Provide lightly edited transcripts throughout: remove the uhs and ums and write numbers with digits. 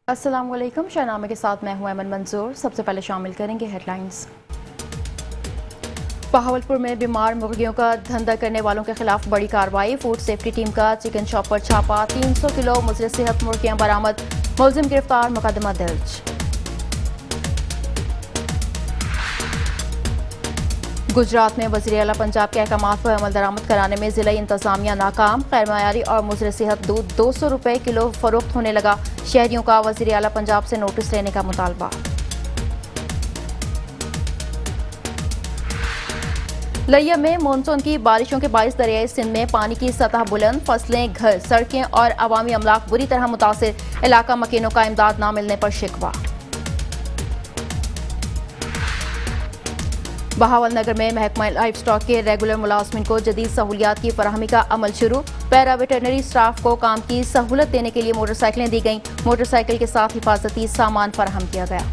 अस्सलाम वालेकुम। शाहनामे के साथ मैं हूं अमन मंजूर। सबसे पहले शामिल करेंगे हेडलाइंस। बहावलपुर में बीमार मुर्गियों का धंधा करने वालों के खिलाफ बड़ी कार्रवाई। फूड सेफ्टी टीम का चिकन शॉप पर छापा। 300 किलो मुज़र सेहत मुर्गियां बरामद। मुलजिम गिरफ्तार, मुकदमा दर्ज। गुजरात में वज़ीर आला पंजाब के अहकामात पर अमल दरामद कराने में ज़िला इंतजामिया नाकाम। गैर मयारी और मुज़र सेहत दूध 200 रुपये किलो फरोख्त होने लगा। शहरियों का वज़ीर आला पंजाब से नोटिस लेने का मुतालबा। लिया में मानसून की बारिशों के बाइस दरियाई सिंध में पानी की सतह बुलंद। फसलें, घर, सड़कें और अवामी अमलाक बुरी तरह मुतासिर। इलाका मकीनों का इमदाद न मिलने पर शिकवा। बहावल नगर में महकमा लाइफ स्टॉक के रेगुलर मुलाजमिन को जदीद सहूलियात की फराहमी का अमल शुरू। पैरा वेटरनरी स्टाफ को काम की सहूलत देने के लिए मोटरसाइकिलें दी गईं। मोटरसाइकिल के साथ हिफाजती सामान फराहम किया गया।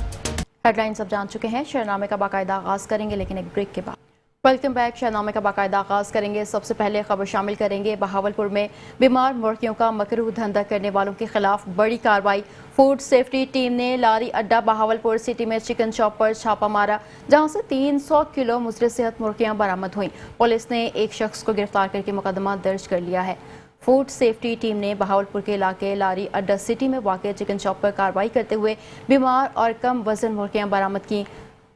हेडलाइंस अब जान चुके हैं। शहनामे का बाकायदा आगाज करेंगे लेकिन एक ब्रेक के बाद। Welcome back. शहनामे का बाकायदा आगाज करेंगे। सबसे पहले खबर शामिल करेंगे बहावलपुर में बीमार मुर्गियों का मकरूह धंधा करने वालों के खिलाफ बड़ी कार्रवाई। फूड सेफ्टी टीम ने लारी अड्डा बहावलपुर सिटी में चिकन शॉप पर छापा मारा, जहां से 300 किलो मुज़र सेहत मुर्गियां बरामद हुई। पुलिस ने एक शख्स को गिरफ्तार करके मुकदमा दर्ज कर लिया है। फूड सेफ्टी टीम ने बहावलपुर के इलाके लारी अड्डा सिटी में वाक़ चिकन शॉप पर कार्रवाई करते हुए बीमार और कम वजन मुर्गियां बरामद की।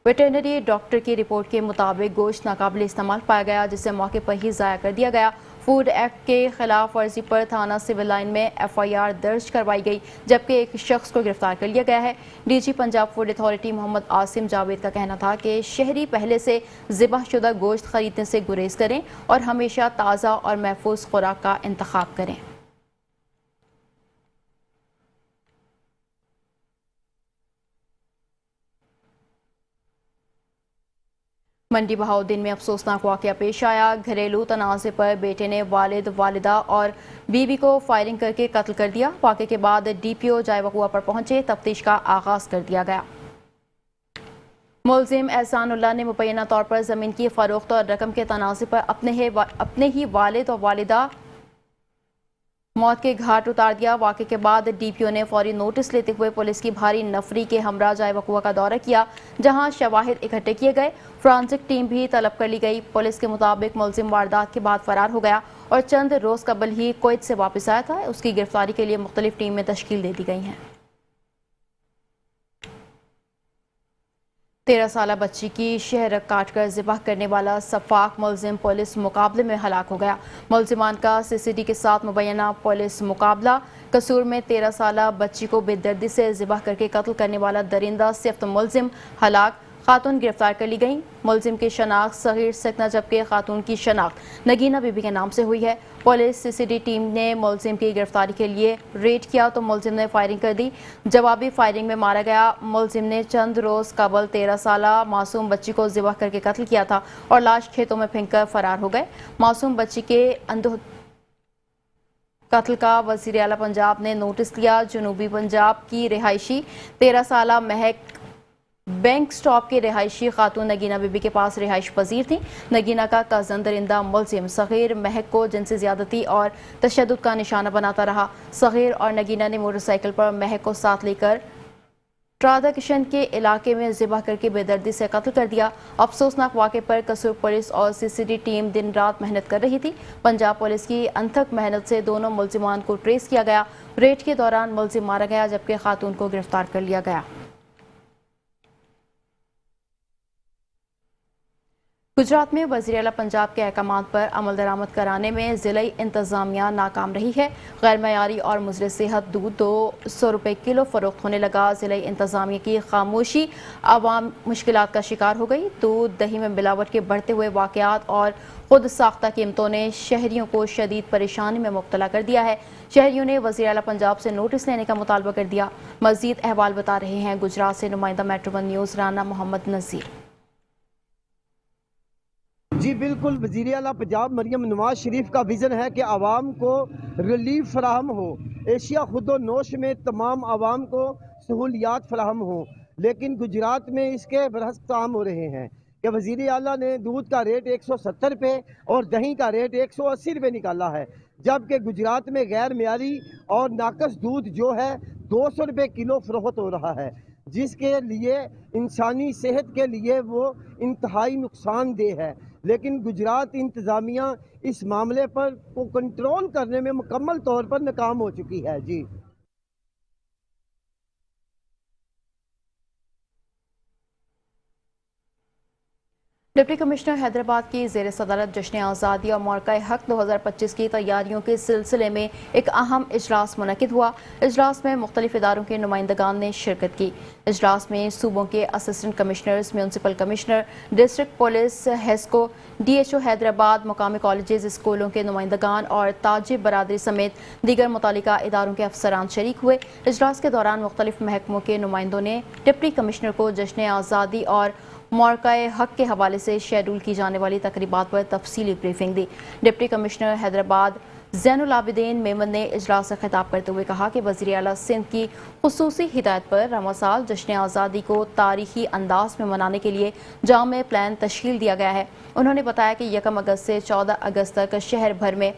वेटरनरी डॉक्टर की रिपोर्ट के मुताबिक गोश्त नाकाबिल इस्तेमाल पाया गया, जिसे मौके पर ही ज़ाया कर दिया गया। फूड एक्ट के खिलाफ वर्जी पर थाना सिविल लाइन में FIR दर्ज करवाई गई, जबकि एक शख्स को गिरफ्तार कर लिया गया है। DG Punjab food authority Mohammad Asim Javed का कहना था कि शहरी पहले से ज़िबह शुदा गोश्त खरीदने से गुरेज करें और हमेशा ताज़ा और महफूज खुराक का इंतखाब करें। मंडी बहाउद्दीन में अफसोसनाक वाक़या पेश आया। घरेलू तनाज़े पर बेटे ने वालिद, वालिदा और बीवी को फायरिंग करके कत्ल कर दिया। वाक़े के बाद DPO जाए वक़ुआ पर पहुंचे, तफ्तीश का आगाज कर दिया गया। मुलजिम एहसानुल्लाह ने मुबैना तौर पर ज़मीन की फ़रोख्त और रकम के तनाज़े पर अपने ही वालिद और वालिदा मौत के घाट उतार दिया। वाक़े के बाद DPO ने फौरी नोटिस लेते हुए पुलिस की भारी नफरी के हमरा जाए वक़ुआ का दौरा किया, जहां शवाहिद इकट्ठे किए गए। फोरेंसिक टीम भी तलब कर ली गई। पुलिस के मुताबिक मुलजिम वारदात के बाद फरार हो गया और चंद रोज़ कबल ही कुवैत से वापस आया था। उसकी गिरफ्तारी के लिए मुख्तलिफ टीमें तश्कील दे दी गई हैं। 13 साला बच्ची की शहरक काटकर ज़िबह करने वाला सफाक मुलजिम पुलिस मुकाबले में हलाक हो गया। मुलजिमान का CCD के साथ मुबैना पुलिस मुकाबला। कसूर में 13 साला बच्ची को बेदर्दी से ज़िबह करके कत्ल करने वाला दरिंदा सिफ्त मुलजिम हलाक। खातून गिरफ्तार कर ली गई। मुलजिम की शनाख्त सगीर सकना, जबकि खातून की शनाख्त नगीना बीबी के नाम से हुई है। पुलिस CCD टीम ने मुलजिम की गिरफ्तारी के लिए रेड किया तो मुलजिम ने फायरिंग कर दी। जवाबी फायरिंग में मारा गया। मुलजिम ने चंद रोज़ कबल 13 साला मासूम बच्ची को ज़िबह करके कत्ल किया था और लाश खेतों में फेंक कर फरार हो गए। मासूम बच्ची के कत्ल का वज़ीर आला पंजाब ने नोटिस लिया। जनूबी पंजाब की रिहायशी 13 साला महक बैंक स्टॉप के रिहायशी खातून नगीना बीबी के पास रिहाइश पजीर थी। नगीना का कज़न दरिंदा मुलजिम सग़ीर महक को जिनसी ज़्यादती और तशद्दुद का निशाना बनाता रहा। सग़ीर और नगीना ने मोटरसाइकिल पर महक को साथ लेकर ट्रादा किशन के इलाके में ज़िबह करके बेदर्दी से कत्ल कर दिया। अफसोसनाक वाक़े पर कसूर पुलिस और CCD टीम दिन रात मेहनत कर रही थी। पंजाब पुलिस की अनथक मेहनत से दोनों मुलजिमान को ट्रेस किया गया। रेड के दौरान मुलजिम मारा गया, जबकि खातून को गिरफ्तार कर लिया गया। गुजरात में वज़ीर आला पंजाब के अहकामात पर अमल दरामद कराने में ज़िला इंतज़ामिया नाकाम रही है। गैर मयारी और मुज़र सेहत दूध 200 रुपये किलो फरोख्त होने लगा। ज़िला इंतज़ामिया की खामोशी आवाम मुश्किलात का शिकार हो गई। दूध दही में मिलावट के बढ़ते हुए वाक़यात और खुद साख्ता कीमतों ने शहरियों को शदीद परेशानी में मुब्तला कर दिया है। शहरियों ने वज़ीर आला पंजाब से नोटिस लेने का मुतालबा कर दिया। मज़ीद अहवाल बता रहे हैं गुजरात से नुमाइंदा मेट्रो 1 न्यूज़ राना मोहम्मद नज़ीर। जी बिल्कुल, वज़ीर आला पंजाब मरियम नवाज शरीफ का विज़न है कि आवाम को रिलीफ फराहम हो, एशिया खुदो नोश में तमाम आवाम को सहूलियात फराहम हो, लेकिन गुजरात में इसके बरहस काम हो रहे हैं कि वज़ीर आला ने दूध का रेट 170 रुपये और दही का रेट 180 रुपये निकाला है, जबकि गुजरात में गैर मियारी और नाकस दूध जो है 200 रुपये किलो फरोख्त हो रहा है, जिसके लिए इंसानी सेहत के लिए वो इंतहाई नुकसानदेह है। लेकिन गुजरात इंतज़ामिया इस मामले पर को कंट्रोल करने में मुकम्मल तौर पर नाकाम हो चुकी है। जी डिप्टी कमिश्नर हैदराबाद की ज़ेर सदारत जश्न आज़ादी और मौक़ा हक़ 2025 की तैयारियों के सिलसिले में एक अहम इजलास मुनक़िद हुआ। इजलास में मुख्तलिफ इदारों के नुमाइंदगान ने शिरकत की। इजलास में सूबों के assistant commissioners, municipal commissioner, district police, Hesco, DHO Hyderabad, मुकामी कॉलेजेस, स्कूलों के नुमाइंदगान और ताजिब बरादरी समेत दीगर मुतालिका इदारों के अफसरान शरीक हुए। इजलास के दौरान मुख्तलिफ महकमों के नुमाइंदों ने डिप्टी कमिश्नर को जश्न आज़ादी और मौक़ा हक़ के हवाले से शेड्यूल की जाने वाली तकरीबात पर तफसीली ब्रीफिंग दी। डिप्टी कमिश्नर हैदराबाद ज़ैनुल आबिदीन मेमन ने इजलास से खिताब करते हुए कहा कि वज़ीर आला सिंध की खुसूसी हिदायत पर रवां साल जश्न आज़ादी को तारीखी अंदाज में मनाने के लिए जामे प्लान तश्कील दिया गया है। उन्होंने बताया कि 1 अगस्त से 14 अगस्त तक शहर भर में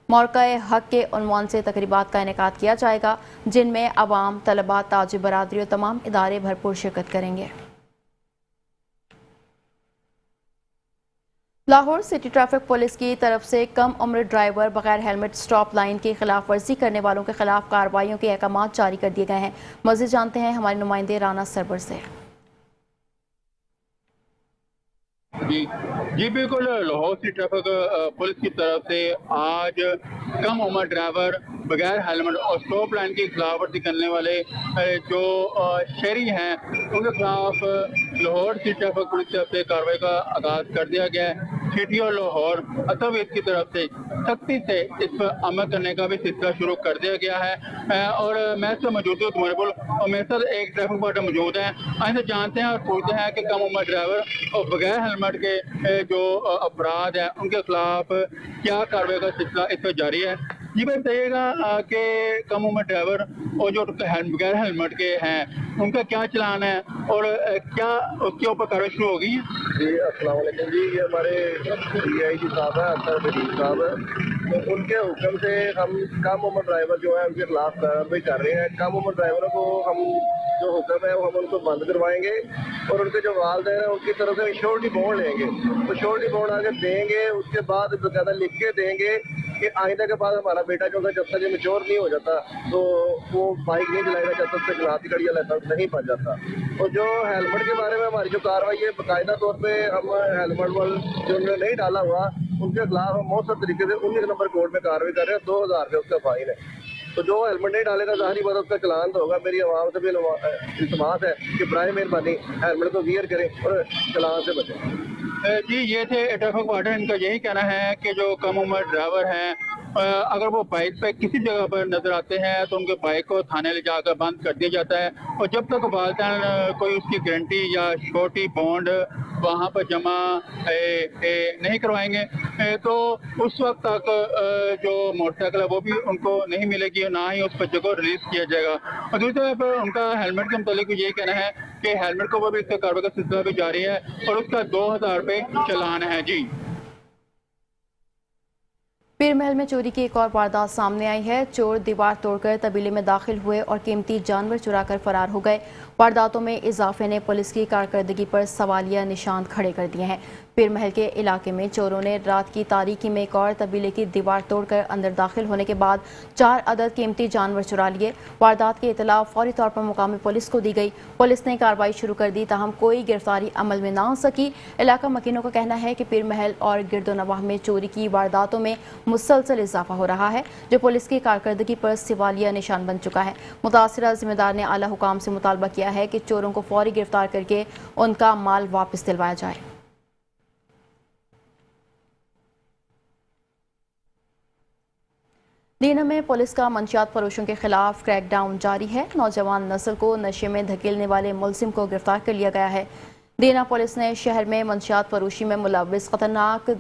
मौक़ा हक़ के उन्वान से तकरीबात का इनेकाद किया जाएगा, जिनमें अवाम, तलबा, ताजिब बरादरी और तमाम इदारे भरपूर शिरकत करेंगे। लाहौर सिटी ट्रैफिक पुलिस की तरफ से कम उम्र ड्राइवर बगैर हेलमेट स्टॉप लाइन की खिलाफ वर्जी करने वालों के खिलाफ कार्रवाइयों के अहकाम जारी कर दिए गए हैं। मज़ीद जानते हैं हमारे नुमाइंदे राना सरवर से। जी बिल्कुल, लाहौर सिटी ट्रैफिक पुलिस की तरफ से आज कम उम्र ड्राइवर बगैर हेलमेट और स्टॉप लाइन की खिलाफ वर्जी करने वाले जो शहरी हैं उनके खिलाफ लाहौर सिटी ट्रैफिक पुलिस की तरफ से कार्रवाई का आगाज कर दिया गया है। सिटी और लाहौर अथवीज की तरफ से सख्ती से इस पर अमल करने का भी सिलसिला शुरू कर दिया गया है। और मैं से मौजूद हूँ तुम्हारे और मेरे साथ एक ट्रैफिक वार्डन मौजूद है। आइए जानते हैं और पूछते हैं कि कम उम्र ड्राइवर और बगैर हेलमेट के जो अपराध हैं उनके खिलाफ क्या कार्रवाई का सिलसिला इस पर जारी है। ये बात बताइएगा कि कम उम्र ड्राइवर और जो बगैर हेलमेट के हैं उनका क्या चलान है और क्या उसके ऊपर कार्रवाई शुरू होगी? जी अस्सलाम वालेकुम जी, ये हमारे DIG साहब हैं, अख्तर बदील साहब हैं, तो उनके हुक्म से हम कम उम्र ड्राइवर जो है उनके खिलाफ कार्रवाई कर रहे हैं। कम उम्र ड्राइवरों को हम जो हुक्म है वो हम उनको बंद करवाएंगे और उनके जो वालिदैन हैं उनकी तरफ से श्योरिटी बॉन्ड लेंगे। तो श्योरिटी बॉन्ड आगे देंगे, उसके बाद बकायदा लिख के देंगे कि आइंदा के बाद हमारा बेटा जो है जब तक ये मैच्योर नहीं हो जाता तो वो बाइक नहीं चलाएगा जब तक चलाती गाड़ी या लाइसेंस नहीं बन जाता। और जो हेलमेट के बारे में हमारी जो कार्रवाई है बाकायदा तौर पे हम हेलमेट वाल जो उन्होंने नहीं डाला हुआ उनके खिलाफ हम मौसम तरीके से 19 नंबर कोड में कार्रवाई कर रहे हैं। 2000 रुपये उसका फाइन है। तो जो हेलमेट नहीं डालेगा ज़ाहिरी बात उसका चलान तो होगा। मेरी आवाम से भी इल्तमास है कि बराए मेहरबानी हेलमेट को वियर करें और चलान से बचें। जी ये थे ट्रैफिक वार्डन, इनका यही कहना है कि जो कम उम्र ड्राइवर हैं अगर वो बाइक पे किसी जगह पर नजर आते हैं तो उनके बाइक को थाने ले जाकर बंद कर दिया जाता है और जब तक वालिदैन कोई उसकी गारंटी या श्योरिटी बॉन्ड वहाँ पर जमा नहीं करवाएंगे तो उस वक्त तक जो मोटरसाइकिल है वो भी उनको नहीं मिलेगी, ना ही उस बच्चे को रिलीज किया जाएगा। और दूसरी तरफ उनका हेलमेट के मुतालिक यही कहना है कि हेलमेट को वो भी इससे कार्रवाई का सिलसिला भी जारी है और उसका 2000 रुपये चलान है। जी पीर महल में चोरी की एक और वारदात सामने आई है। चोर दीवार तोड़कर तबीले में दाखिल हुए और कीमती जानवर चुराकर फरार हो गए। वारदातों में इजाफे ने पुलिस की कारकर्दगी पर सवालिया निशान खड़े कर दिए हैं। पीर महल के इलाके में चोरों ने रात की तारीकी में एक और तबीले की दीवार तोड़कर अंदर दाखिल होने के बाद 4 अदद कीमती जानवर चुरा लिए। वारदात की इतला फौरी तौर पर मुकामी पुलिस को दी गई। पुलिस ने कार्रवाई शुरू कर दी, ताहम कोई गिरफ्तारी अमल में ना आ सकी। इलाका मकीनों का कहना है कि पीर महल और गिरदोनवाह में चोरी की वारदातों में मुसलसल इजाफा हो रहा है, जो पुलिस की कारकर्दगी पर सवालिया निशान बन चुका है। मुतासिरा जिम्मेदार ने आला हुकाम से मुतालबा किया है कि चोरों को फौरी गिरफ्तार करके उनका माल वापस दिलवाया जाए। दीना में पुलिस का मंशियात फरोशों के खिलाफ क्रैकडाउन जारी है। नौजवान नस्ल को नशे में धकेलने वाले मुलजिम को गिरफ्तार कर लिया गया है। दीना पुलिस ने शहर में मंशियात फरोशी में मुलव्विस खतरनाक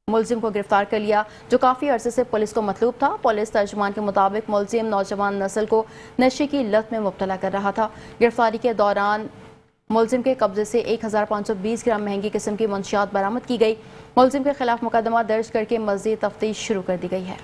मुलजिम को गिरफ्तार कर लिया, जो काफ़ी अरसे से पुलिस को मतलूब था। पुलिस तर्जुमान के मुताबिक मुलजिम नौजवान नस्ल को नशे की लत में मुब्तला कर रहा था। गिरफ्तारी के दौरान मुलजिम के कब्जे से 1520 ग्राम महंगी किस्म की मंशियात बरामद की गई। मुलजिम के खिलाफ मुकदमा दर्ज करके मज़ीद तफ्तीश शुरू कर दी गई है।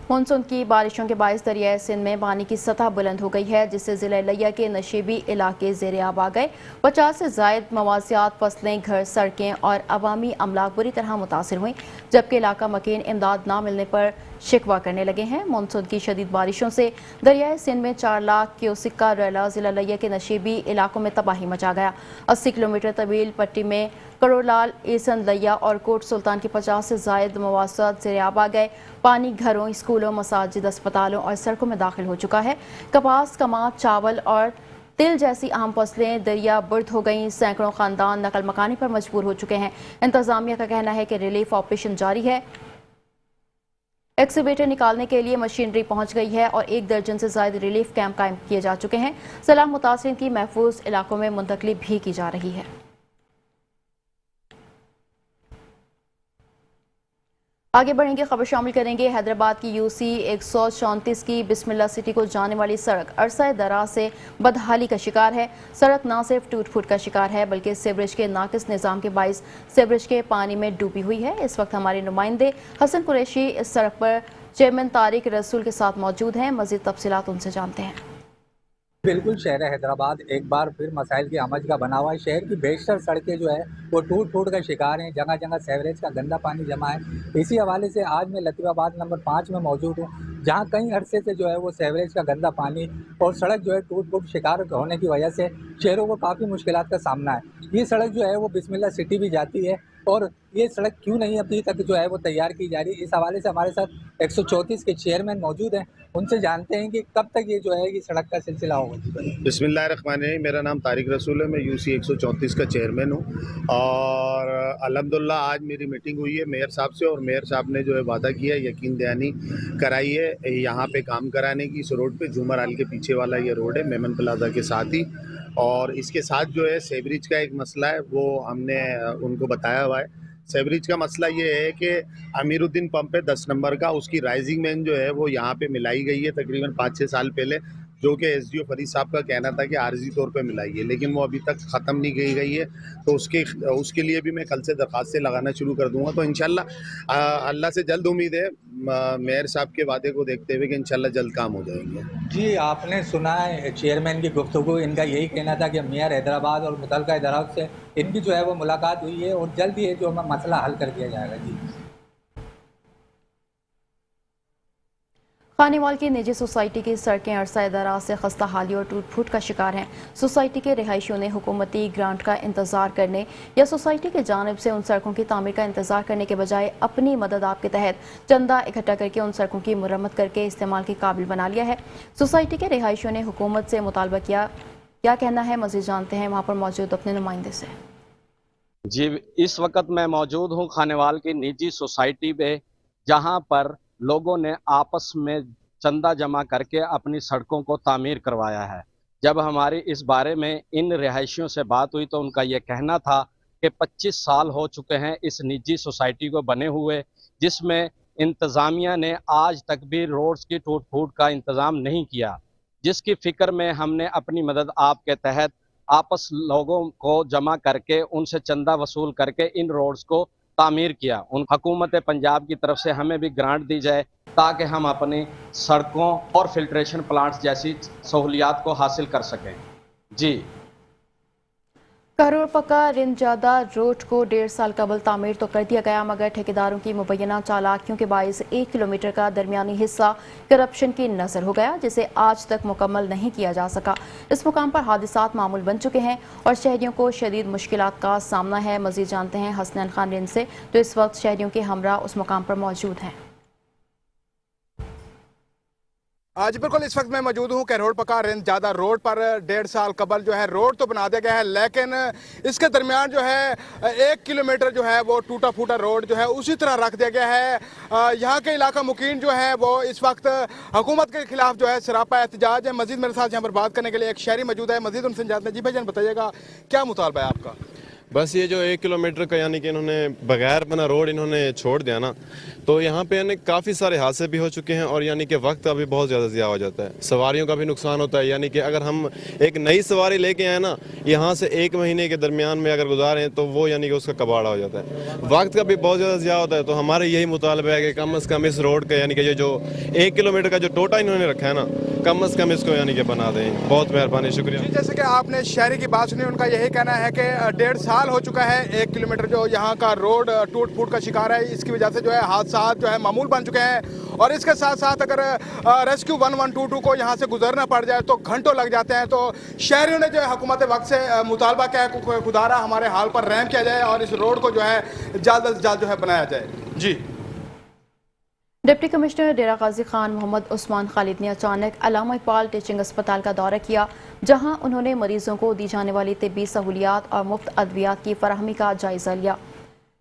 मानसून की बारिशों के बायस दरियाए सिंध में पानी की सतह बुलंद हो गई है, जिससे जिला लिया के नशीबी इलाके ज़ेरे आब आ गए। 50 से ज़ायद मवासियात, फसलें, घर, सड़कें और अवामी अमलाक बुरी तरह मुतासिर हुई, जबकि इलाका मकीन इमदाद ना मिलने पर शिकवा करने लगे हैं। मानसून की शदीद बारिशों से दरियाए सिंध में 4 लाख क्यूसिक का रैला जिला लिया के नशीबी इलाकों में तबाही मचा गया। 80 किलोमीटर तवील पट्टी में करोलाल, एसन लिया और कोट सुल्तान के 50 से ज़ायद मवासियात ज़ेरे आब आ गए। पानी घरों, स्कूलों, मसाजिद, अस्पतालों और सड़कों में दाखिल हो चुका है। कपास, कमाद, चावल और तिल जैसी अहम फसलें दरिया बुर्द हो गईं। सैकड़ों खानदान नकल मकानी पर मजबूर हो चुके हैं। इंतजामिया का कहना है कि रिलीफ ऑपरेशन जारी है। एक्सीवेटर निकालने के लिए मशीनरी पहुंच गई है और 1 दर्जन से ज़ायद रिलीफ कैंप कायम किए जा चुके हैं। सैलाब मुतासिरीन की महफूज इलाकों में मुंतकली भी की जा रही है। आगे बढ़ेंगे, खबर शामिल करेंगे। हैदराबाद की UC 134 की बिस्मिल्लाह सिटी को जाने वाली सड़क अरसा दराज से बदहाली का शिकार है। सड़क न सिर्फ टूट फूट का शिकार है, बल्कि सीवरेज के नाकिस निज़ाम के बाइस सीवरेज के पानी में डूबी हुई है। इस वक्त हमारे नुमाइंदे हसन कुरैशी इस सड़क पर चेयरमैन तारिक रसूल के साथ मौजूद हैं। मज़ीद तफसीलात उनसे जानते हैं। बिल्कुल, शहर हैदराबाद एक बार फिर मसाइल की आमज का बना हुआ है। शहर की बेशतर सड़कें जो है वो टूट फूट का शिकार हैं। जगह जगह सीवरेज का गंदा पानी जमा है। इसी हवाले से आज मैं लतीफ़ाबाद नंबर 5 में मौजूद हूँ, जहाँ कई अरसे से जो है वो सीवरेज का गंदा पानी और सड़क जो है टूट फूट शिकार होने की वजह से शहरों को काफ़ी मुश्किलात का सामना है। ये सड़क जो है वो बिस्मिल्लाह सिटी भी जाती है और ये सड़क क्यों नहीं अभी तक जो है वो तैयार की जा रही है, इस हवाले से हमारे साथ 134 के चेयरमैन मौजूद हैं। उनसे जानते हैं कि कब तक ये जो है ये सड़क का सिलसिला होगा। बिस्मिल्लाहिर्रहमानिर्रहीम, मेरा नाम तारिक रसूल है, मैं UC 134 का चेयरमैन हूँ और अल्हम्दुलिल्लाह आज मेरी मीटिंग हुई है मेयर साहब से और मेयर साहब ने जो है वादा किया, यकीन दहानी कराई है यहाँ पे काम कराने की। इस रोड पे झूमर हाल के पीछे वाला ये रोड है, मेमन प्लाजा के साथ ही, और इसके साथ जो है सेवरेज का एक मसला है वो हमने उनको बताया हुआ है। सेवरेज का मसला ये है कि अमीरुद्दीन पंप है 10 नंबर का, उसकी राइजिंग मैन जो है वो यहाँ पे मिलाई गई है तकरीबन 5-6 साल पहले, जो कि SDO फरीद साहब का कहना था कि आर्जी तौर पे मिलाई है, लेकिन वो अभी तक ख़त्म नहीं की गई है। तो उसके लिए भी मैं कल से दरख्वास्तें लगाना शुरू कर दूंगा। तो इंशाल्लाह अल्लाह से जल्द उम्मीद है मेयर साहब के वादे को देखते हुए कि इंशाल्लाह जल्द काम हो जाएंगे। जी, आपने सुना है चेयरमैन की गुफ्तगू, इनका यही कहना था कि मेयर हैदराबाद और मुतल्लिका इदारों से इनकी जो है वो मुलाकात हुई है और जल्द ही जो मसला हल कर दिया जाएगा। जी, खानेवाल की निजी सोसाइटी की सड़कें अरसा दराज से खस्ता हाली और टूट फूट का शिकार हैं। सोसाइटी के रिहायशियों ने हुकूमती ग्रांट का इंतजार करने या सोसाइटी की जानिब से उन सड़कों की तामीर का इंतजार करने के बजाय अपनी मदद आप के तहत चंदा इकट्ठा करके उन सड़कों की मुरम्मत करके इस्तेमाल के काबिल बना लिया है। सोसाइटी के रिहायशियों ने हुकूमत से मुतालबा किया, क्या कहना है मज़ीद जानते हैं वहाँ पर मौजूद अपने नुमाइंदे से। जी, इस वक्त मैं मौजूद हूँ खानेवाल की निजी सोसाइटी पे, जहाँ पर लोगों ने आपस में चंदा जमा करके अपनी सड़कों को तामीर करवाया है। जब हमारी इस बारे में इन रिहायशियों से बात हुई तो उनका ये कहना था कि 25 साल हो चुके हैं इस निजी सोसाइटी को बने हुए, जिसमें इंतज़ामिया ने आज तक भी रोड्स की टूट फूट का इंतज़ाम नहीं किया, जिसकी फ़िक्र में हमने अपनी मदद आपके तहत आपस लोगों को जमा करके उनसे चंदा वसूल करके इन रोड्स को तामीर किया। उन हुकूमत पंजाब की तरफ से हमें भी ग्रांट दी जाए ताकि हम अपनी सड़कों और फिल्ट्रेशन प्लांट्स जैसी सहूलियात को हासिल कर सकें। जी, करोड़ पक्का रिंजादा रोड को 1.5 साल कबल तामीर तो कर दिया गया, मगर ठेकेदारों की मुबैना चालाकियों के बायस 1 किलोमीटर का दरमियानी हिस्सा करप्शन की नजर हो गया, जिसे आज तक मुकम्मल नहीं किया जा सका। इस मुकाम पर हादिसात मामूल बन चुके हैं और शहरियों को शदीद मुश्किलात का सामना है। मजीद जानते हैं हसनैन खान रिंद से, जो इस वक्त शहरियों के हमरा उस मुकाम पर मौजूद हैं। आज बिल्कुल इस वक्त मैं मौजूद हूँ करोड़ पक्का रिंजादा रोड पर। 1.5 साल कबल जो है रोड तो बना दिया गया है, लेकिन इसके दरमियान जो है 1 किलोमीटर जो है वो टूटा फूटा रोड जो है उसी तरह रख दिया गया है। यहाँ के इलाका मुकीन जो है वो इस वक्त हुकूमत के खिलाफ जो है सरापा एहतजाज है। मजीद मेरे साथ यहाँ पर बात करने के लिए एक शहरी मौजूद है, मजीद उनसे जानते हैं। जी भाईजान बताइएगा क्या मुतालबा है आपका? बस ये जो 1 किलोमीटर का यानी कि इन्होंने बगैर बना रोड इन्होंने छोड़ दिया ना, तो यहाँ पे यानी काफ़ी सारे हादसे भी हो चुके हैं और यानी कि वक्त का भी बहुत ज़्यादा ज़िया हो जाता है, सवारियों का भी नुकसान होता है। यानी कि अगर हम एक नई सवारी लेके आए ना, यहाँ से 1 महीने के दरमियान में अगर गुजारें तो वो यानी कि उसका कबाड़ा हो जाता है, वक्त का भी बहुत ज़्यादा ज़िया होता है। तो हमारे यही मुतालबा है कि कम से कम इस रोड का यानी कि ये जो 1 किलोमीटर का जो टोटा इन्होंने रखा है ना, कम से कम इसको यानी कि बना दें। बहुत मेहरबानी, शुक्रिया। जैसे कि आपने शहरी की बात सुनी, उनका यही कहना है कि 1.5 साल हो चुका है 1 किलोमीटर जो यहाँ का रोड टूट फूट का शिकार है। इसकी वजह से जो है हादसा जो है मामूल बन चुके हैं और इसके साथ साथ अगर रेस्क्यू 1122 को यहाँ से गुजरना पड़ जाए तो घंटों लग जाते हैं। तो शहरियों ने जो है हुकूमत वक्त से मुतालबा किया है खुदारा हमारे हाल पर रहम किया जाए और इस रोड को जो है जल्द से जल्द जो है बनाया जाए। जी। डिप्टी कमिश्नर डेरा गाजी खान मोहम्मद उस्मान खालिद ने अचानक अल्लामा इकबाल टीचिंग अस्पताल का दौरा किया, जहां उन्होंने मरीजों को दी जाने वाली तिब्बी सहूलियात और मुफ्त अद्वियात की फराहमी का जायजा लिया।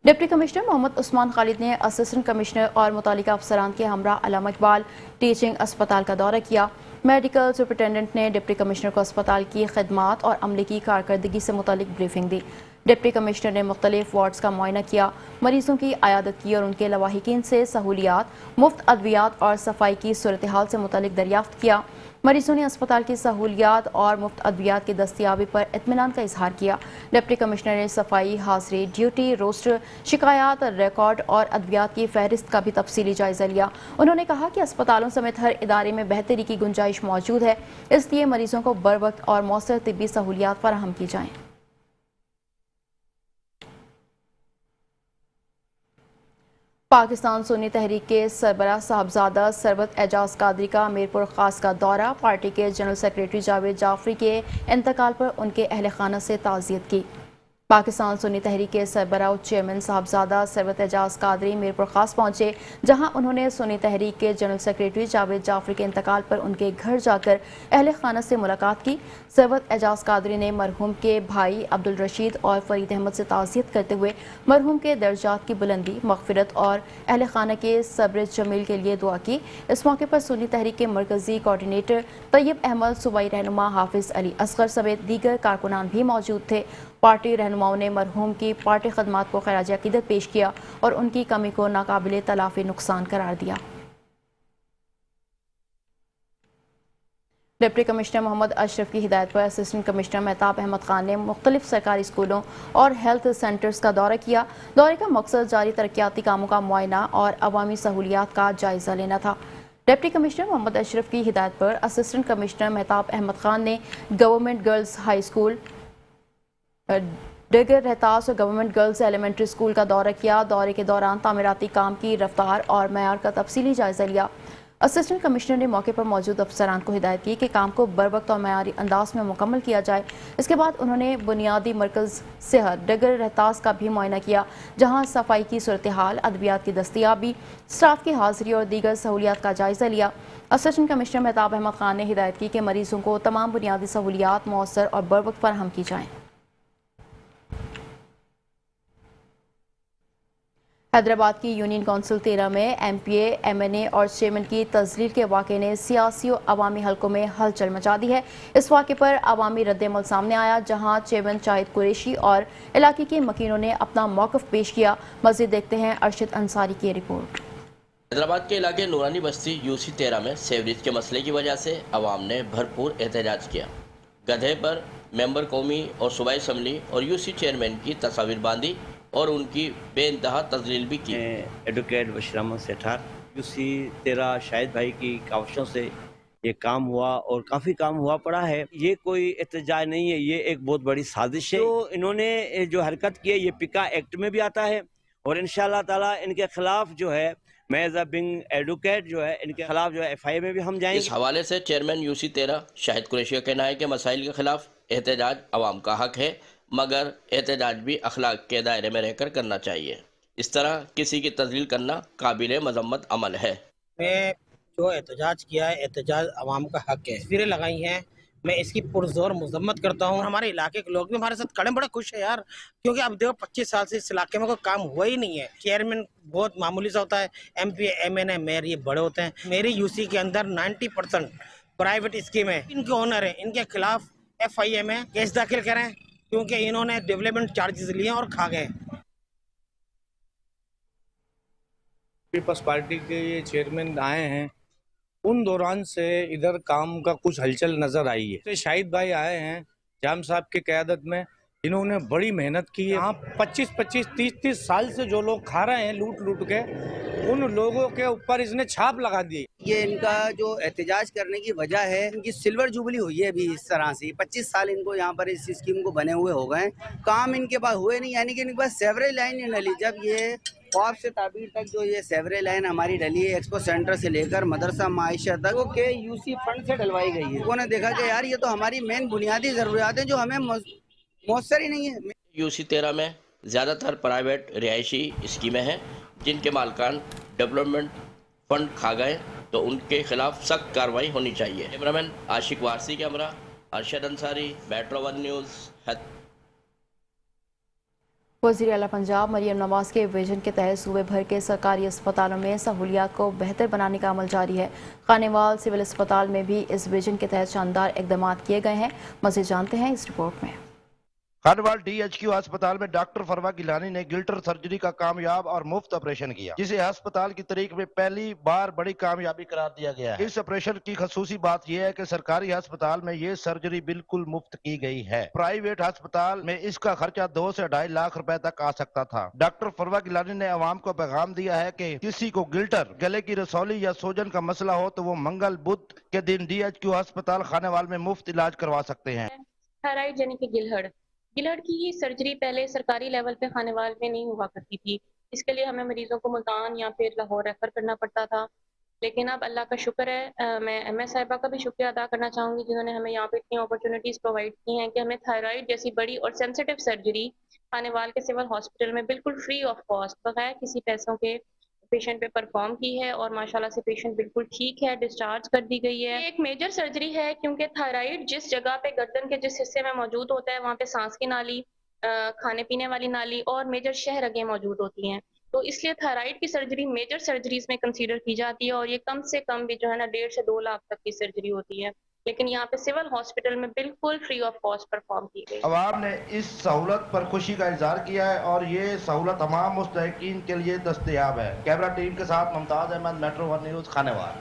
डिप्टी कमिश्नर मोहम्मद उस्मान खालिद ने असिस्टेंट कमिश्नर और मुतालिका अफसरान के हमरा अल्लामा इकबाल टीचिंग अस्पताल का दौरा किया। मेडिकल सुपरिटेंडेंट ने डिप्टी कमिश्नर को अस्पताल की खिदमात और अमले की कारकर्दगी से मुतालिक ब्रीफिंग दी। डिप्टी कमिश्नर ने मुख्तलिफ वार्ड्स का मुआयना किया, मरीजों की आयादत की और उनके लवाहिकीन से सहूलियात, मुफ्त अद्वियात और सफाई की सूरत हाल से मुतालिक दरियाफ्त किया। मरीजों ने अस्पताल की सहूलियात और मुफ्त अद्वियात की दस्तियाबी पर इत्मीनान का इजहार किया। डिप्टी कमिश्नर ने सफाई, हाजिरी, ड्यूटी, रोस्टर, शिकायत, रिकॉर्ड और अद्वियात की फहरिस्त का भी तफसीली जायजा लिया। उन्होंने कहा कि अस्पतालों समेत हर इदारे में बेहतरी की गुंजाइश मौजूद है, इसलिए मरीजों को बर वक्त और मौसर तिब्बी सहूलियात फराहम की जाएँ। पाकिस्तान सुन्नी तहरीक के सरबराह साहबजादा सरबत एजाज कादरी का मीरपुर खास का दौरा, पार्टी के जनरल सेक्रेटरी जावेद जाफरी के इंतकाल पर उनके अहल खाना से ताज़ियत की। पाकिस्तान सुन्नी तहरीक के सरबराह चेयरमैन साहबजादा सरबत एजाज कादरी मीरपुर खास पहुंचे, जहां उन्होंने सुन्नी तहरीक के जनरल सेक्रेटरी जावेद जाफरी के इंतकाल पर उनके घर जाकर अहल खाना से मुलाकात की। सरबत एजाज कादरी ने मरहूम के भाई अब्दुल रशीद और फरीद अहमद से ताज़ियत करते हुए मरहूम के दर्जात की बुलंदी, मग़फ़िरत और अहल खाना के सब्र जमील के लिए दुआ की। इस मौके पर सुन्नी तहरीक के मरकज़ी कोऑर्डिनेटर तैयब अहमद, सूबाई रहनुमा हाफिज़ अली असगर समेत दीगर कारकुनान भी मौजूद थे। पार्टी रहनुमाओं ने मरहूम की पार्टी खदमात को खराज अकीदत पेश किया और उनकी कमी को नाकाबिले तलाफ़ी नुकसान करार दिया। डिप्टी कमिश्नर मोहम्मद अशरफ की हिदायत पर असिस्टेंट कमिश्नर महताब अहमद खान ने मुख्तलिफ सरकारी स्कूलों और हेल्थ सेंटर्स का दौरा किया। दौरे का मकसद जारी तरक्याती कामों का मुआयना और अवामी सहूलियात का जायजा लेना था। डिप्टी कमिश्नर मोहम्मद अशरफ की हिदायत पर असिस्टेंट कमिश्नर महताब अहमद खान ने government girls high school, Digar Rohtas और गवर्नमेंट गर्ल्स एलिमेंट्री स्कूल का दौरा किया। दौरे के दौरान तामीराती काम की रफ्तार और मयार का तफसीली जायजा लिया। असिस्टेंट कमिश्नर ने मौके पर मौजूद अफसरान को हिदायत की कि काम को बर वक्त और मयारी अंदाज में मुकम्मल किया जाए। इसके बाद उन्होंने बुनियादी मरकज़ सेहत डिगर रहतास का भी मुआयना किया, जहाँ सफाई की सूरत हाल, अद्वियात की दस्तियाबी, स्टाफ की हाजिरी और दीगर सहूलियात का जायजा लिया। असिस्टेंट कमिश्नर महताब अहमद खान ने हिदायत की कि मरीजों को तमाम बुनियादी सहूलियात मौसर और बर वक्त फराहम की जाएँ। हैदराबाद की यूनियन काउंसिल 13 में MPA, MNA और चेयरमैन की तजलील के वाक़े ने सियासी और अवामी हलकों में हलचल मचा दी है। इस वाक़े पर अवामी रद्द-ए-अमल सामने आया, जहां चेयरमैन शाहिद कुरैशी और इलाके के मकीनों ने अपना मौक़िफ़ पेश किया। मज़ीद देखते हैं अरशद अंसारी की रिपोर्ट। हैदराबाद के इलाके नूरानी बस्ती UC 13 में सेवरेज के मसले की वजह से अवाम ने भरपूर एहतजाज किया। गधे पर मेंबर कौमी और सूबाई असम्बली और UC चेयरमैन की तस्वीर बांधी और उनकी बेइंतहा तजलील भी की। एडवोकेट बशीर अहमद सेठार, UC 13 शाहिद भाई की काविशों से ये काम हुआ और काफ़ी काम हुआ पड़ा है। ये कोई एहतजाज नहीं है, ये एक बहुत बड़ी साजिश है। तो इन्होंने जो हरकत की है ये पिका एक्ट में भी आता है और इंशाअल्लाह ताला इनके खिलाफ जो है मैं एज अ बिंग एडवोकेट जो है इनके खिलाफ जो है FIA में भी हम जाएंगे। इस हवाले से चेयरमैन UC 13 शाहिद कुरैशी का कहना है कि मसाइल के खिलाफ एहतजाज अवाम का हक है, मगर एहतजाज भी अखलाक के दायरे में रहकर करना चाहिए। इस तरह किसी की तजलील करना काबिल मजम्मत अमल है। मैं जो एहतजाज किया है, एहतजाज अवाम का हक है। तस्वीरें लगाई हैं, मैं इसकी पुरजोर मजम्मत करता हूँ। हमारे इलाके के लोग भी हमारे साथ खड़े, बड़े खुश है यार, क्योंकि अब देखो 25 साल से इस इलाके में कोई काम हुआ ही नहीं है। चेयरमैन बहुत मामूली सा होता है, MPA, MNA, मेयर ये बड़े होते हैं। मेरी UC के अंदर 90% प्राइवेट स्कीम है। इनके ओनर है, इनके खिलाफ FIA में केस दाखिल करें, क्योंकि इन्होंने डेवलपमेंट चार्जेस लिए और खा गए। पीपल्स पार्टी के ये चेयरमैन आए हैं, उन दौरान से इधर काम का कुछ हलचल नजर आई है। शाहिद भाई आए हैं जाम साहब की क़यादत में, इन्होंने बड़ी मेहनत की है। यहाँ 25-25, 30-30 साल से जो लोग खा रहे हैं लूट लूट के, उन लोगों के ऊपर इसने छाप लगा दी। ये इनका जो एहतजाज करने की वजह है, इनकी सिल्वर जुबली हुई है अभी इस तरह से। 25 साल इनको यहाँ पर इस स्कीम को बने हुए हो गए, काम इनके पास हुए नहीं, यानी कि इनके पास सेवरेज लाइन नहीं डली। जब ये ख्वाब से ताबीर तक जो ये सेवरेज लाइन हमारी डली है, एक्सपो सेंटर से लेकर मदरसा माइशा तक, वो के यूसी फंड से डलवाई गई है। उन्होंने देखा कि यार ये तो हमारी मेन बुनियादी ज़रूरियात हैं जो हमें मौसर ही नहीं है। यूसी 13 में ज़्यादातर प्राइवेट रिहायशी स्कीमें हैं जिनके मालकान डेवलपमेंट फंड खा गए, तो उनके खिलाफ सख्त कार्रवाई होनी चाहिए। कैमरामैन आशिक वारसी के हमरा अरशद अंसारी, मेट्रो 1 न्यूज़। वज़ीर आला पंजाब मरियम नवाज के विजन के तहत सूबे भर के सरकारी अस्पतालों में सहूलियात को बेहतर बनाने का अमल जारी है। खानेवाल सिविल अस्पताल में भी इस विजन के तहत शानदार इकदाम किए गए हैं। मज़ीद जानते हैं इस रिपोर्ट में। खानेवाल DHQ अस्पताल में डॉक्टर फरवा गिलानी ने गिल्टर सर्जरी का कामयाब और मुफ्त ऑपरेशन किया, जिसे अस्पताल की तारीख में पहली बार बड़ी कामयाबी करार दिया गया है। इस ऑपरेशन की खसूसी बात यह है कि सरकारी अस्पताल में ये सर्जरी बिल्कुल मुफ्त की गई है। प्राइवेट अस्पताल में इसका खर्चा 2 से 2.5 लाख रुपए तक आ सकता था। डॉक्टर फरवा गिलानी ने अवाम को पैगाम दिया है कि किसी को गिल्टर, गले की रसौली या सोजन का मसला हो तो वो मंगल बुध के दिन DHQ अस्पताल खानेवाल में मुफ्त इलाज करवा सकते हैं। थायराइड यानी कि गिलहड़ की ही सर्जरी पहले सरकारी लेवल पे खानेवाल में नहीं हुआ करती थी। इसके लिए हमें मरीजों को मुल्तान या फिर लाहौर रेफर करना पड़ता था, लेकिन अब अल्लाह का शुक्र है, मैं MS साहिबा का भी शुक्रिया अदा करना चाहूँगी जिन्होंने हमें यहाँ पे इतनी अपॉर्चुनिटीज़ प्रोवाइड की हैं कि हमें थायराइड जैसी बड़ी और सेंसिटिव सर्जरी खानेवाल के सिविल हॉस्पिटल में बिल्कुल फ्री ऑफ कॉस्ट बगैर किसी पैसों के पेशेंट पे परफॉर्म की है, और माशाल्लाह से पेशेंट बिल्कुल ठीक है, डिस्चार्ज कर दी गई है। एक मेजर सर्जरी है क्योंकि थायराइड जिस जगह पे गर्दन के जिस हिस्से में मौजूद होता है वहाँ पे सांस की नाली, खाने पीने वाली नाली और मेजर शहरगें मौजूद होती हैं, तो इसलिए थायराइड की सर्जरी मेजर सर्जरीज में कंसीडर की जाती है, और ये कम से कम भी जो है ना 1.5 से 2 लाख तक की सर्जरी होती है, लेकिन यहाँ पे सिविल हॉस्पिटल में बिल्कुल फ्री ऑफ कॉस्ट परफॉर्म की गई। अवाम ने इस सहूलत पर खुशी का इजहार किया है और ये सहूलत तमाम मुस्तहिकीन के लिए दस्तयाब है। कैमरा टीम के साथ मुमताज अहमद, मेट्रो 1 न्यूज़, खानेवाल।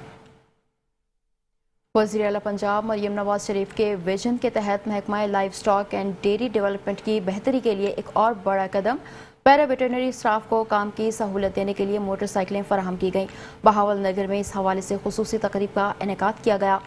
वज़ीर आला पंजाब मरियम नवाज शरीफ के विजन के तहत महकमा live stock and dairy development की बेहतरी के लिए एक और बड़ा कदम, पैरा वेटरनरी स्टाफ को काम की सहूलत देने के लिए मोटरसाइकिलें फराहम की गईं। बहावल नगर में इस हवाले से खुसूसी तकरीब का इनेकाद किया गया।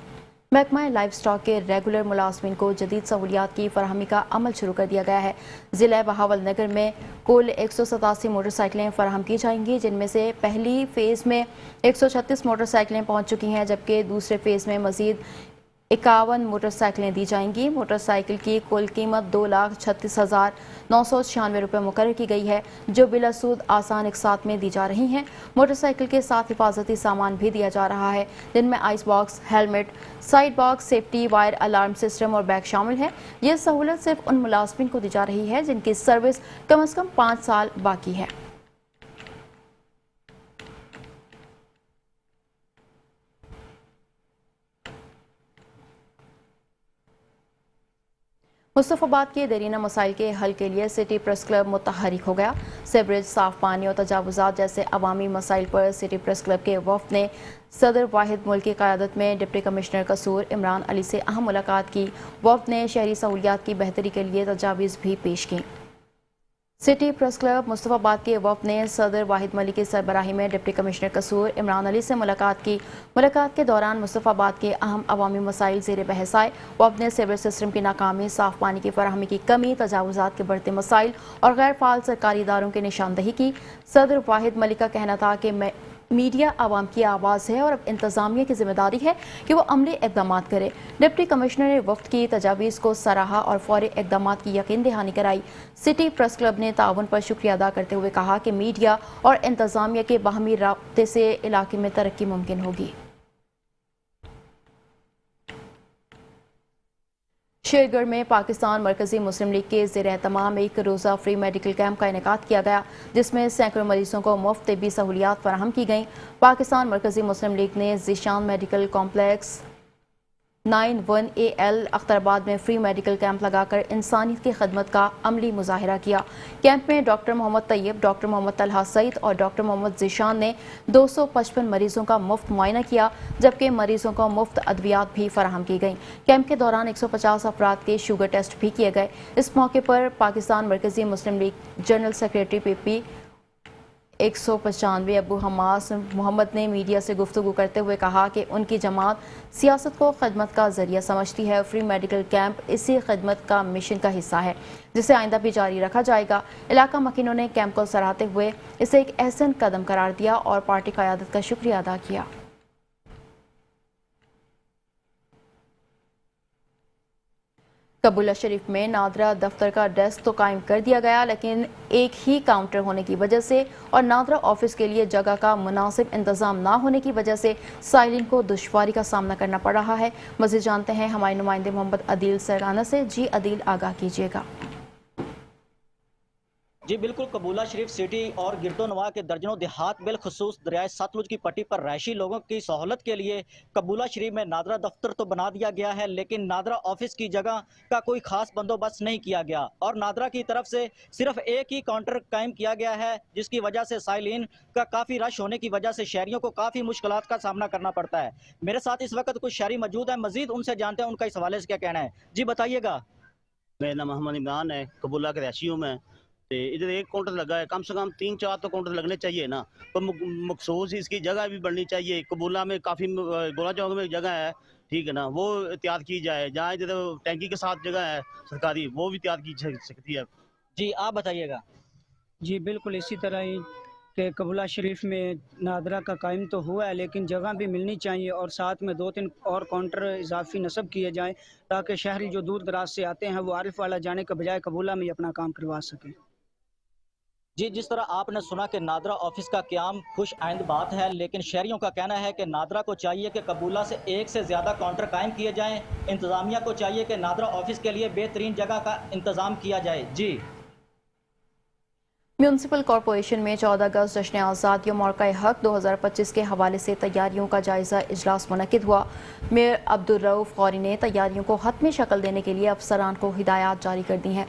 महकमा लाइव स्टॉक के रेगुलर मुलाजमिन को जदीद सहूलियात की फराहमी का अमल शुरू कर दिया गया है। ज़िला बहावल नगर में कुल 187 मोटरसाइकिलें फराहम की जाएंगी, जिनमें से पहली फ़ेज़ में 136 मोटरसाइकिलें पहुँच चुकी हैं, जबकि दूसरे फ़ेज़ में मज़ीद 51 मोटरसाइकिलें दी जाएंगी। मोटरसाइकिल की कुल कीमत 2,36,996 रुपये मुकर्रर की गई है, जो बिलासूद आसान इकसात में दी जा रही हैं। मोटरसाइकिल के साथ हिफाजती सामान भी दिया जा रहा है, जिनमें ice box, helmet, side box, safety wire, alarm system और बैग शामिल है। यह सहूलत सिर्फ उन मुलाजमिन को दी जा रही है जिनकी सर्विस कम से कम 5 साल बाकी है। मुस्तफ़ाबाद के देरीना मसाइल के हल के लिए सिटी प्रेस क्लब मुतहरिक हो गया। सेवरेज, साफ पानी और तजावुज़ात जैसे अवामी मसाइल पर सिटी प्रेस क्लब के वफ़द ने सदर वाहिद मुल्क की क़यादत में डिप्टी कमिश्नर कसूर इमरान अली से अहम मुलाकात की। वफ़द ने शहरी सहूलियात की बेहतरी के लिए तजावीज़ भी पेश की। सिटी प्रेस क्लब मुस्तफ़ाबाद के वफ़द ने सदर वाहिद मलिक की सरबराही में डिप्टी कमिश्नर कसूर इमरान अली से मुलाकात की। मुलाकात के दौरान मुस्तफ़ाबाद के अहम अवामी मसाइल ज़ेर बहस आए। वफ़द ने सीवरेज सिस्टम की नाकामी, साफ़ पानी की फराहमी की कमी, तजावुज़ात के बढ़ते मसाइल और गैर फ़ाल सरकारी इदारों की निशानदही की। सदर वाहिद मलिक का कहना था कि मीडिया आवाम की आवाज़ है और अब इंतज़ामिया की जिम्मेदारी है कि वो अमली इक़दाम करे। डिप्टी कमिश्नर ने वफ़द की तजावीज़ को सराहा और फौरी इक़दाम की यकीन दहानी कराई। सिटी प्रेस क्लब ने ताउन पर शुक्रिया अदा करते हुए कहा कि मीडिया और इंतज़ामिया के बाहमी राब्ते से इलाके में तरक्की मुमकिन होगी। शेरगढ़ में पाकिस्तान मरकज़ी मुस्लिम लीग के ज़ेर एहतमाम एक रोज़ा फ्री मेडिकल कैंप का इनेकाद किया गया, जिसमें सैकड़ों मरीजों को मुफ्त तिब्बी सहूलियात फराहम की गईं। पाकिस्तान मरकज़ी मुस्लिम लीग ने ज़ीशान मेडिकल कॉम्प्लेक्स 91AL अख्तराबाद में फ्री मेडिकल कैंप लगाकर इंसानियत की खदमत का अमली मुजाहिरा किया। कैंप में डॉक्टर मोहम्मद तैयब, डॉक्टर मोहम्मद तलहा सईद और डॉक्टर मोहम्मद ज़ीशान ने 255 मरीजों का मुफ्त मुआयना किया, जबकि मरीजों को मुफ्त अद्वियात भी फराहम की गईं। कैंप के दौरान 150 अफराद के शुगर टेस्ट भी किए गए। इस मौके पर Pakistan Markazi Muslim League general secretary PP 195 Abu Hamas Muhammad ने मीडिया से गुफ्तगू करते हुए कहा कि उनकी जमात सियासत को खदमत का जरिया समझती है। फ्री मेडिकल कैंप इसी खदमत का मिशन का हिस्सा है, जिसे आइंदा भी जारी रखा जाएगा। इलाका मकीनों ने कैंप को सराहते हुए इसे एक अहसन कदम करार दिया और पार्टी क़यादत का शुक्रिया अदा किया। कबूला शरीफ में नादरा दफ्तर का डेस्क तो कायम कर दिया गया, लेकिन एक ही काउंटर होने की वजह से और नादरा ऑफिस के लिए जगह का मुनासिब इंतजाम ना होने की वजह से साइलिन को दुश्वारी का सामना करना पड़ रहा है। मज़ीद जानते हैं हमारे नुमाइंदे मोहम्मद अदील सरगाना से। जी अदील, आगाह कीजिएगा। जी बिल्कुल, कबूला शरीफ सिटी और गिरदोनवा के दर्जनों देहात बिलखुसूस दरियाए सतलुज की पट्टी पर रहायशी लोगों की सहूलत के लिए कबूला शरीफ में नादरा दफ्तर तो बना दिया गया है, लेकिन नादरा ऑफिस की जगह का कोई खास बंदोबस्त नहीं किया गया और नादरा की तरफ से सिर्फ एक ही काउंटर कायम किया गया है, जिसकी वजह से साइलिन का काफ़ी रश होने की वजह से शहरियों को काफ़ी मुश्किलात का सामना करना पड़ता है। मेरे साथ इस वक्त कुछ शहरी मौजूद हैं, मजीद उनसे जानते हैं उनका इस हवाले से क्या कहना है। जी बताइएगा। मेरा नाम मोहम्मद इमरान है, कबूला के रहायशी हूँ मैं। इधर एक काउंटर लगा है, कम से कम 3-4 तो काउंटर लगने चाहिए ना, तो मखसूस इसकी जगह भी बढ़नी चाहिए। कबूला में काफ़ी गोला चौक में जगह है, ठीक है ना, वो एहतियात की जाए। जहाँ इधर टैंकी के साथ जगह है सरकारी, वो भी एहतियात की जा सकती है। जी आप बताइएगा। जी बिल्कुल इसी तरह ही कि कबूला शरीफ में नादरा का कायम तो हुआ है, लेकिन जगह भी मिलनी चाहिए और साथ में 2-3 और काउंटर इजाफी नस्ब किए जाएँ, ताकि शहरी जो दूर दराज से आते हैं वो आरिफ वाला जाने के बजाय कबूला में ही अपना काम करवा सकें। जी, जिस तरह आपने सुना कि नादरा ऑफिस का क़याम खुश आइंद बात है, लेकिन शहरियों का कहना है कि नादरा को चाहिए कि कबूला से एक से ज़्यादा काउंटर कायम किए जाएं। इंतज़ामिया को चाहिए कि नादरा ऑफिस के लिए बेहतरीन जगह का इंतज़ाम किया जाए। जी म्यूनसिपल कॉरपोरेशन में 14 अगस्त जश्न आज़ादी मौक़ा हक 2025 के हवाले से तैयारियों का जायज़ा इजलास मुनक़िद हुआ। मेयर अब्दुर्रऊफ़ गौरी ने तैयारियों को हतमी शक्ल देने के लिए अफसरान को हिदायत जारी कर दी हैं।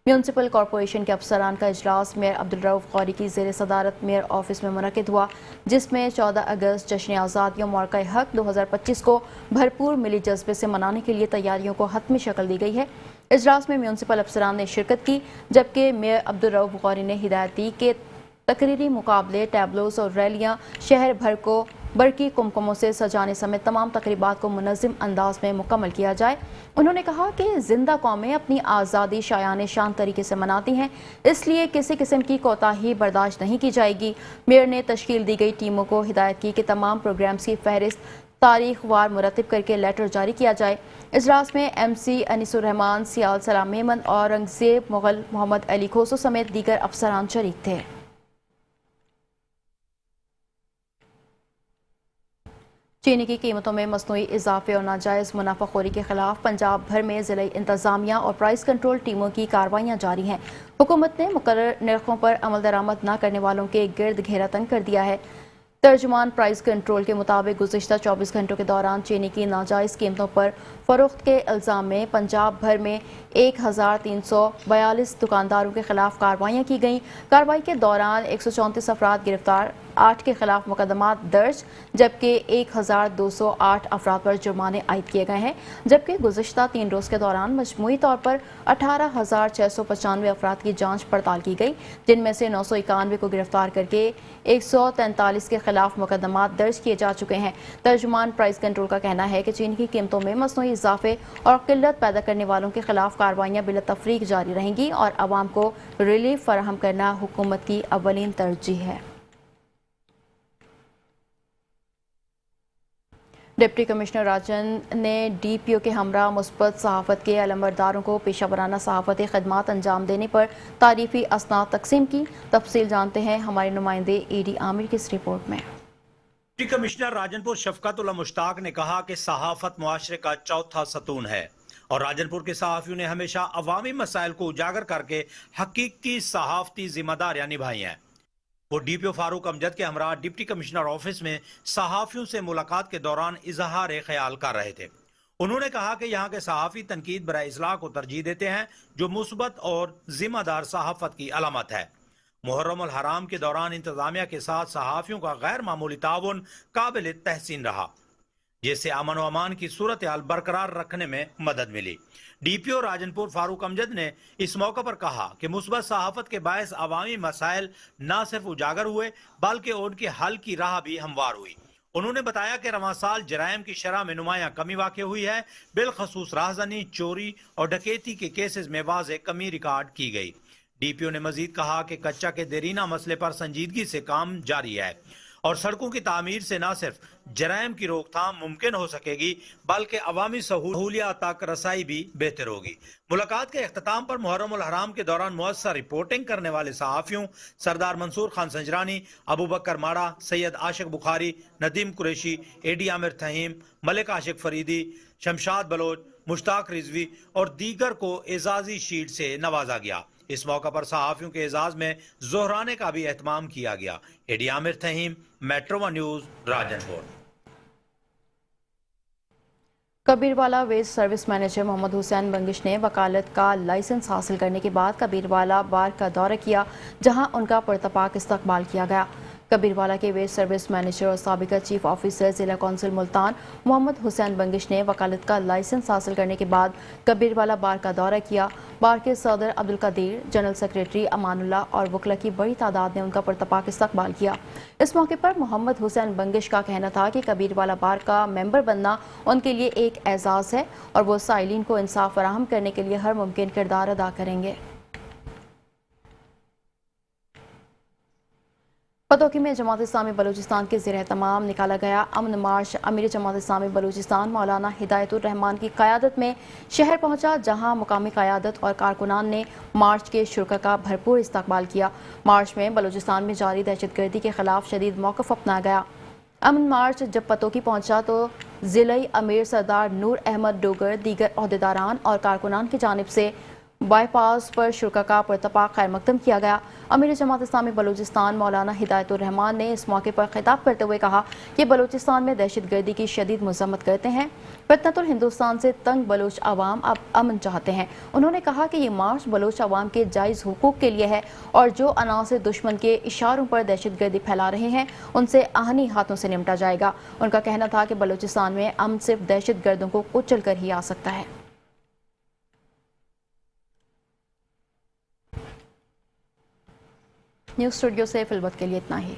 म्यूनसिपल कॉरपोरेशन के अफसरान का इजलास मेयर अब्दुर्रऊफ़ गौरी की ज़ेर सदारत मेयर ऑफिस में मुनक़िद हुआ, जिसमें 14 अगस्त जश्न आज़ादी मौक़ा हक 2025 को भरपूर मिली जज्बे से मनाने के लिए तैयारियों को हतमी शक्ल दी गई है। इजलास में म्यूनसिपल अफसरान ने शिरकत की, जबकि मेयर अब्दुर्रऊफ़ गौरी ने हिदायत दी कि तकरीरी मुकाबले, टैबलोस और रैलियाँ शहर भर को बरकी कुमकुमों से सजाने समेत तमाम तकरीबात को मुनज़्ज़म अंदाज में मुकम्मल किया जाए। उन्होंने कहा कि जिंदा कौमें अपनी आज़ादी शायान शान तरीके से मनाती हैं, इसलिए किसी किस्म की कोताही बर्दाश्त नहीं की जाएगी। मेयर ने तश्कील दी गई टीमों को हिदायत की कि तमाम प्रोग्राम्स की फहरिस्त तारीख वार मुरतब करके लेटर जारी किया जाए। इजलास में MC अनीसुर रहमान, सियाल सलाम मेमन, औरंगजेब मुगल, मोहम्मद अली खोसो समेत दीगर अफसरान शरीक थे। चीनी की कीमतों में मसनूई इजाफे और नाजायज़ मुनाफाखोरी के खिलाफ पंजाब भर में ज़िला इंतज़ामिया और प्राइस कंट्रोल टीमों की कार्रवाइयाँ जारी हैं। हुकूमत ने मुकर्रर नरखों पर अमल दरामद न करने वालों के गिर्द घेरा तंग कर दिया है। तर्जुमान प्राइस कंट्रोल के मुताबिक गुज़िश्ता 24 घंटों के दौरान चीनी की नाजायज़ कीमतों पर फ़रोख्त के इल्ज़ाम में पंजाब भर में 1342 दुकानदारों के खिलाफ कार्रवाइयाँ की गईं। कार्रवाई के दौरान 134 अफराद गिरफ्तार, 8 के खिलाफ मुकदमात दर्ज, जबकि 1208 अफराद पर जुर्माने आयद किए गए हैं। जबकि गुज़िश्ता 3 रोज़ के दौरान मजमूई तौर पर 18,695 अफराद की जाँच पड़ताल की गई, जिनमें से 991 को गिरफ्तार करके 143 के खिलाफ मुकदमात दर्ज किए जा चुके हैं। तर्जुमान प्राइस कंट्रोल का कहना है कि चीनी की कीमतों में मसनूई इजाफे और किल्लत पैदा करने वालों के खिलाफ कार्रवाइयाँ बिला तफरीक जारी रहेंगी और आवाम को रिलीफ फराहम करना हुकूमत की अव्वलीन तरजीह है। डिप्टी कमिश्नर राजन ने DPO के हमरा मुस्बत सहाफ़त के अलमबरदारों को पेशा वराना सहाफ़ती खदमात अंजाम देने पर तारीफ़ी असनाद तकसीम की। तफसील जानते हैं हमारे नुमाइंदे ED आमिर की इस रिपोर्ट में। डिप्टी कमिश्नर राजनपुर शफकतुल्लाह मुश्ताक ने कहा कि सहाफ़त मुआशरे का चौथा सतून है और राजनपुर के सहाफ़ियों ने हमेशा अवामी मसाइल को उजागर करके हकीकी सहाफ़ती जिम्मेदारियां निभाई हैं। वो DPO फारूक अमजद के हमरा डिप्टी कमिश्नर ऑफिस में सहाफ़ियों से मुलाकात के दौरान इजहार ख्याल कर रहे थे। انہوں نے کہا کہ یہاں کے صحافی تنقید برائے اصلاح کو ترجیح دیتے ہیں جو مثبت اور ذمہ دار صحافت کی علامت ہے۔ محرم الحرام کے دوران انتظامیہ کے ساتھ صحافیوں کا غیر معمولی تعاون قابل تحسین رہا، جس سے امن و امان کی صورتحال برقرار رکھنے میں مدد ملی۔ ڈی پی او راجن پور فاروق امجد نے اس موقع پر کہا کہ مثبت صحافت کے باعث عوامی مسائل نہ صرف اجاگر ہوئے بلکہ ان کے حل کی راہ بھی ہموار ہوئی۔ انہوں نے بتایا کہ رواں سال جرائم کی شرح میں نمایاں کمی واقع ہوئی ہے، بالخصوص راہزنی، چوری اور ڈکیتی کے کیسز میں واضح کمی ریکارڈ کی گئی۔ ڈی پی او نے مزید کہا کہ کچا کے دیرینہ مسئلے پر سنجیدگی سے کام جاری ہے اور سڑکوں کی تعمیر سے نہ صرف جرائم کی روک تھام ممکن ہو سکے گی بلکہ عوامی سہولیات تک رسائی بھی بہتر ہوگی۔ ملاقات کے اختتام پر محرم الحرام کے دوران مؤثر رپورٹنگ کرنے والے صحافیوں سردار منصور خان سنجرانی، ابو بکر ماڑا، سید عاشق بخاری، ندیم قریشی، اے ڈی عامر تھہیم، ملک عاشق فریدی، شمشاد بلوچ، مشتاق رضوی اور دیگر کو اعزازی شیلڈ سے نوازا گیا۔ اس موقع پر صحافیوں کے اعزاز میں زہرانے کا بھی اہتمام کیا گیا۔ A D Aamir Thaheem, metro one news, Rajanpur. Kabirwala waste service manager Muhammad Hussain Bangash نے وکالت کا لائسنس حاصل کرنے کے بعد کبیروالا بار کا دورہ کیا، جہاں ان کا پرتپاک استقبال کیا گیا۔ کبیروالا کے ویسٹ سروس مینیجر اور سابقہ چیف آفیسر ضلع کونسل ملتان محمد حسین بنگش نے وکالت کا لائسنس حاصل کرنے کے بعد کبیروالا بار کا دورہ کیا۔ بار کے صدر عبدالقدیر، جنرل سیکریٹری امان اللہ اور وکلا کی بڑی تعداد نے ان کا پرتپاک استقبال کیا۔ اس موقع پر محمد حسین بنگش کا کہنا تھا کہ کبیروالا بار کا ممبر بننا ان کے لیے ایک اعزاز ہے اور وہ سائلین کو انصاف فراہم کرنے کے لیے ہر ممکن کردار ادا کریں گے۔ پتوکی میں جماعت اسلامی بلوچستان کے زیر اہتمام نکالا گیا امن مارچ امیر جماعت اسلامی بلوچستان مولانا ہدایت الرحمان کی قیادت میں شہر پہنچا، جہاں مقامی قیادت اور کارکنان نے مارچ کے شرکا کا بھرپور استقبال کیا۔ مارچ میں بلوچستان میں جاری دہشت گردی کے خلاف شدید موقف اپنایا گیا۔ امن مارچ جب پتوکی پہنچا تو ضلعی امیر سردار نور احمد ڈوگر، دیگر عہدیداران اور کارکنان کی جانب سے بائی پاس پر شرکا کا پرتپاک خیر مقدم کیا گیا۔ امیر جماعت اسلامی بلوچستان مولانا ہدایت الرحمان نے اس موقع پر خطاب کرتے ہوئے کہا کہ بلوچستان میں دہشت گردی کی شدید مذمت کرتے ہیں۔ فتنۃ الہندوستان سے تنگ بلوچ عوام اب امن چاہتے ہیں۔ انہوں نے کہا کہ یہ مارچ بلوچ عوام کے جائز حقوق کے لیے ہے اور جو عناصر دشمن کے اشاروں پر دہشت گردی پھیلا رہے ہیں ان سے آہنی ہاتھوں سے نمٹا جائے گا۔ ان کا کہنا تھا کہ بلوچستان میں امن صرف دہشت گردوں کو کچل کر ہی آ سکتا ہے۔ نیوز اسٹوڈیو سے فی الوقت کے لیے اتنا ہی۔